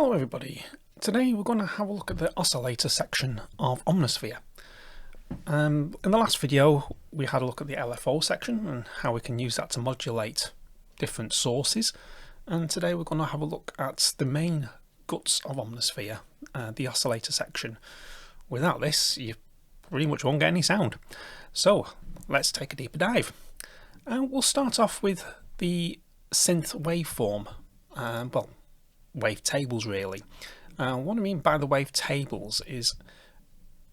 Hello everybody, today we're going to have a look at the oscillator section of Omnisphere. In the last video we had a look at the LFO section and how we can use that to modulate different sources, and today we're going to have a look at the main guts of Omnisphere, the oscillator section. Without this you pretty much won't get any sound. So let's take a deeper dive. We'll start off with the synth waveform, wavetables really. What I mean by the wavetables is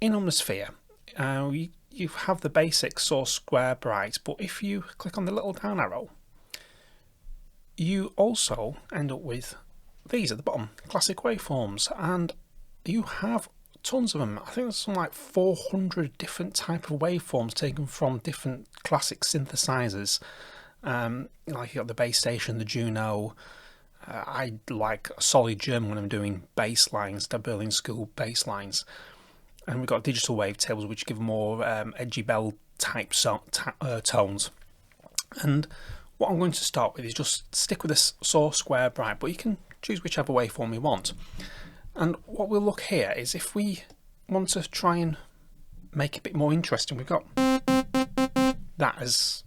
in Omnisphere you have the basic source square bright, but if you click on the little down arrow you also end up with these at the bottom, classic waveforms, and you have tons of them. I think there's something like 400 different type of waveforms taken from different classic synthesizers. Like you got the bass station, the Juno. I like a solid German when I'm doing bass lines, the Berlin School bass lines. And we've got digital wavetables which give more edgy bell type tones. And what I'm going to start with is just stick with this source square bright, but you can choose whichever waveform you want. And what we'll look here is if we want to try and make it a bit more interesting, we've got that as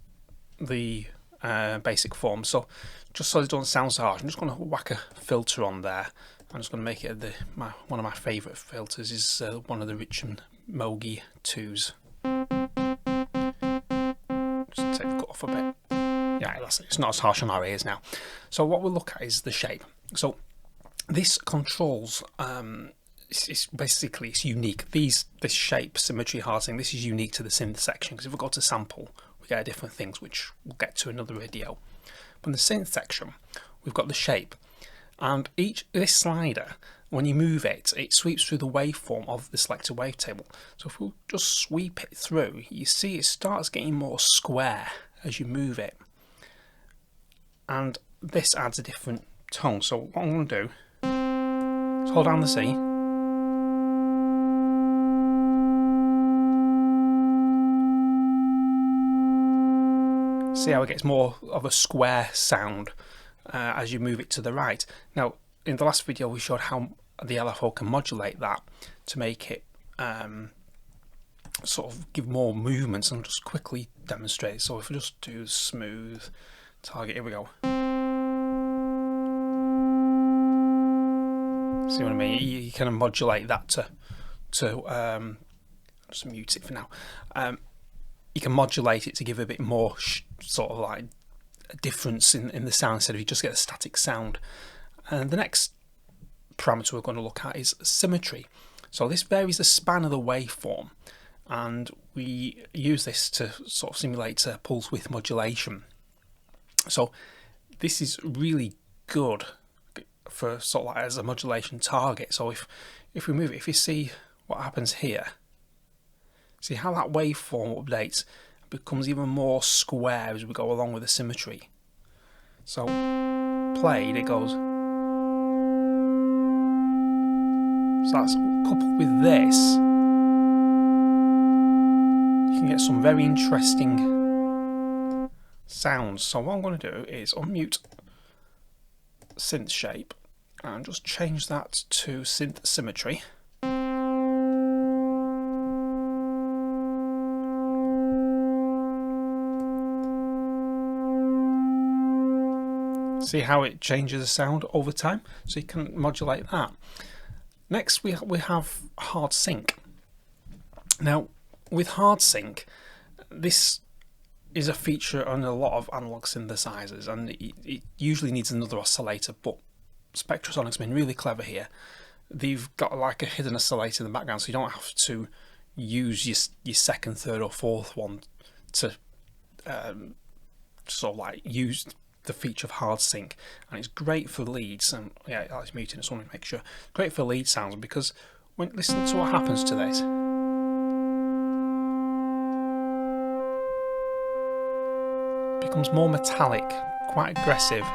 the basic form. So just so it doesn't sound so harsh, I'm just going to whack a filter on there. I'm just going to make it one of my favourite filters is one of the Richmond Mogi 2s. Just take the cut off a bit. Yeah, that's it. It's not as harsh on our ears now. So what we'll look at is the shape. So this controls, it's unique. This shape, symmetry, hardening, this is unique to the synth section, because if we go to sample, we get different things, which we'll get to in another video. But in the synth section, we've got the shape, and this slider, when you move it, it sweeps through the waveform of the selector wavetable. So if we just sweep it through, you see it starts getting more square as you move it, and this adds a different tone. So what I'm going to do is hold down the C, see how it gets more of a square sound as you move it to the right. Now in the last video we showed how the LFO can modulate that to make it sort of give more movements, and I'll just quickly demonstrate. So if we just do smooth target, here we go. See what I mean? You kind of modulate that to just mute it for now. You can modulate it to give a bit more sort of like a difference in the sound, instead of you just get a static sound. And the next parameter we're going to look at is symmetry. So this varies the span of the waveform, and we use this to sort of simulate pulse width modulation. So this is really good for sort of like as a modulation target. So if we move it, if you see what happens here, see how that waveform updates, becomes even more square as we go along with the symmetry. So played, it goes. So that's coupled with this, you can get some very interesting sounds. So what I'm going to do is unmute synth shape and just change that to synth symmetry. See how it changes the sound over time, so you can modulate that. Next we have hard sync. Now with hard sync, this is a feature on a lot of analog synthesizers, and it usually needs another oscillator, but Spectrasonic's been really clever here. They've got like a hidden oscillator in the background, so you don't have to use your second, third or fourth one to sort of like use the feature of hard sync. And it's great for leads, and yeah, it's muting, so I want to make sure. Great for lead sounds, because when listen to what happens to this. Becomes more metallic, quite aggressive,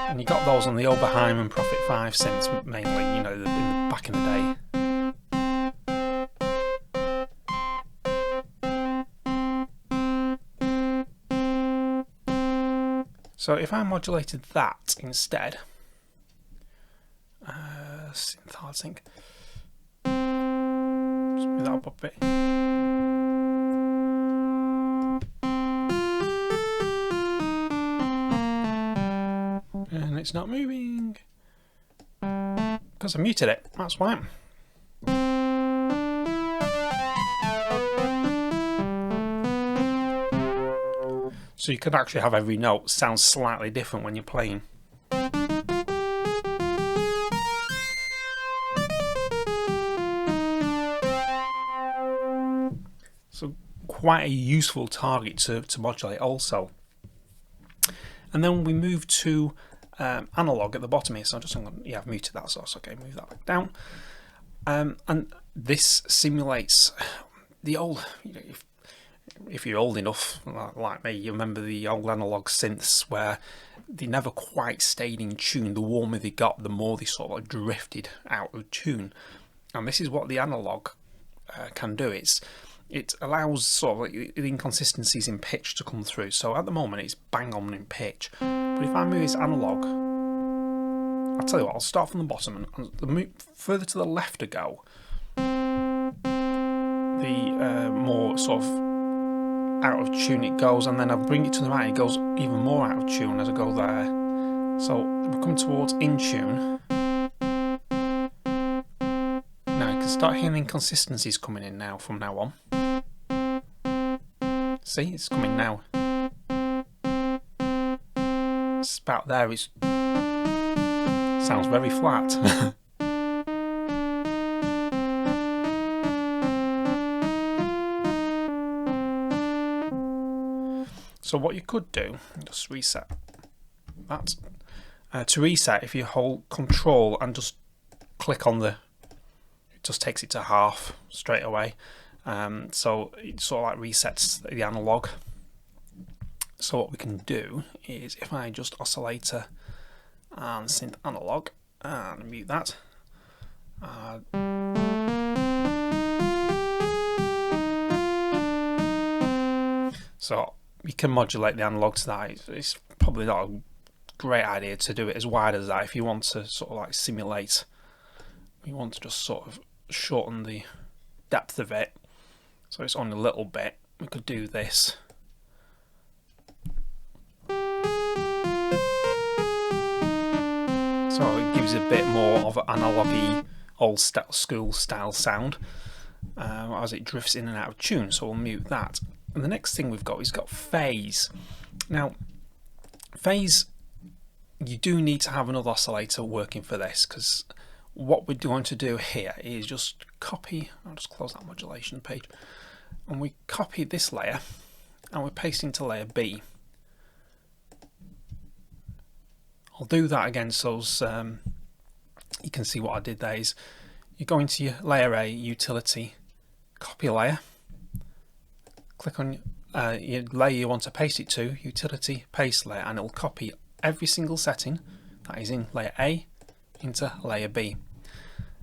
and you got those on the Oberheim and Prophet 5 synths mainly, you know, back in the day. So if I modulated that instead, synth hard sync. Just move that up a bit. And it's not moving because I muted it. That's why. So you could actually have every note sound slightly different when you're playing. So quite a useful target to modulate also. And then we move to analog at the bottom here. So I'm just going to, I've muted that, so it's okay, move that back down. And this simulates the old, if you're old enough like me, you remember the old analog synths where they never quite stayed in tune. The warmer they got, the more they sort of like drifted out of tune. And this is what the analog can do. It allows sort of like the inconsistencies in pitch to come through. So at the moment it's bang on in pitch. But if I move this analog, I'll tell you what, I'll start from the bottom and the further to the left I go, the more sort of out of tune it goes, and then I bring it to the right, it goes even more out of tune as I go there. So we're coming towards in tune. Now you can start hearing inconsistencies coming in now from now on. See, it's coming now. It's about there, it sounds very flat. So what you could do, just reset that. To reset, if you hold Control and just click on it just takes it to half straight away. So it sort of like resets the analog. So what we can do is, if I just oscillator and synth analog and mute that. So you can modulate the analog to that. It's probably not a great idea to do it as wide as that. If you want to sort of like simulate, you want to just sort of shorten the depth of it, so it's only a little bit. We could do this. So it gives a bit more of an analog-y, old school style sound as it drifts in and out of tune. So we'll mute that. And the next thing we've got phase. Now, phase, you do need to have another oscillator working for this, because what we're going to do here is just copy, I'll just close that modulation page, and we copy this layer and we paste into layer B. I'll do that again so you can see what I did there. Is you go into your layer A, utility, copy layer, click on your layer you want to paste it to, utility, paste layer, and it'll copy every single setting that is in layer A into layer B.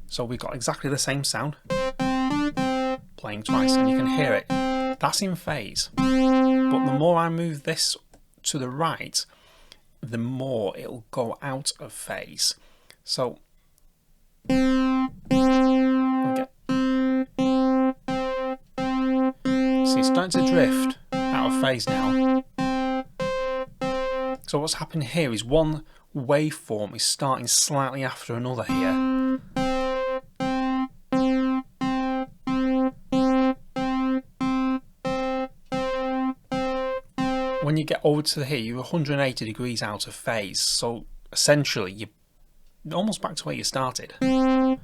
So we've got exactly the same sound playing twice, and you can hear it. That's in phase. But the more I move this to the right, the more it'll go out of phase. So see, it's starting to drift out of phase now. So what's happening here is one waveform is starting slightly after another here. When you get over to here, you're 180 degrees out of phase. So essentially, you're almost back to where you started. It's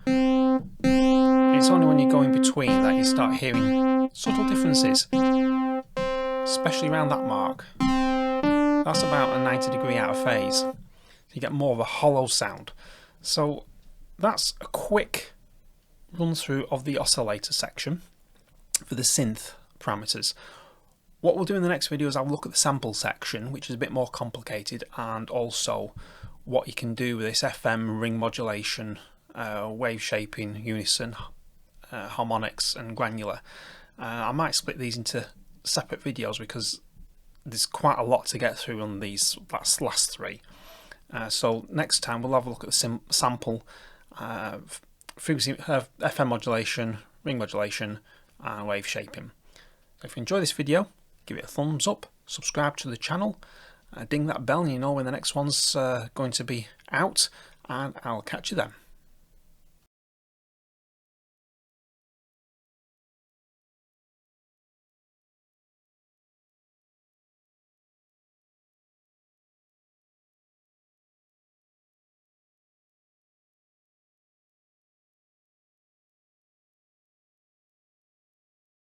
only when you go in between that you start hearing subtle differences, especially around that mark. That's about a 90 degree out of phase. So you get more of a hollow sound. So that's a quick run through of the oscillator section for the synth parameters. What we'll do in the next video is I'll look at the sample section, which is a bit more complicated, and also what you can do with this FM, ring modulation, wave shaping, unison, harmonics and granular. I might split these into separate videos because there's quite a lot to get through on these last three. So next time we'll have a look at the sample frequency, FM modulation, ring modulation, and wave shaping. So if you enjoy this video, give it a thumbs up, subscribe to the channel, ding that bell and you know when the next one's going to be out, and I'll catch you then.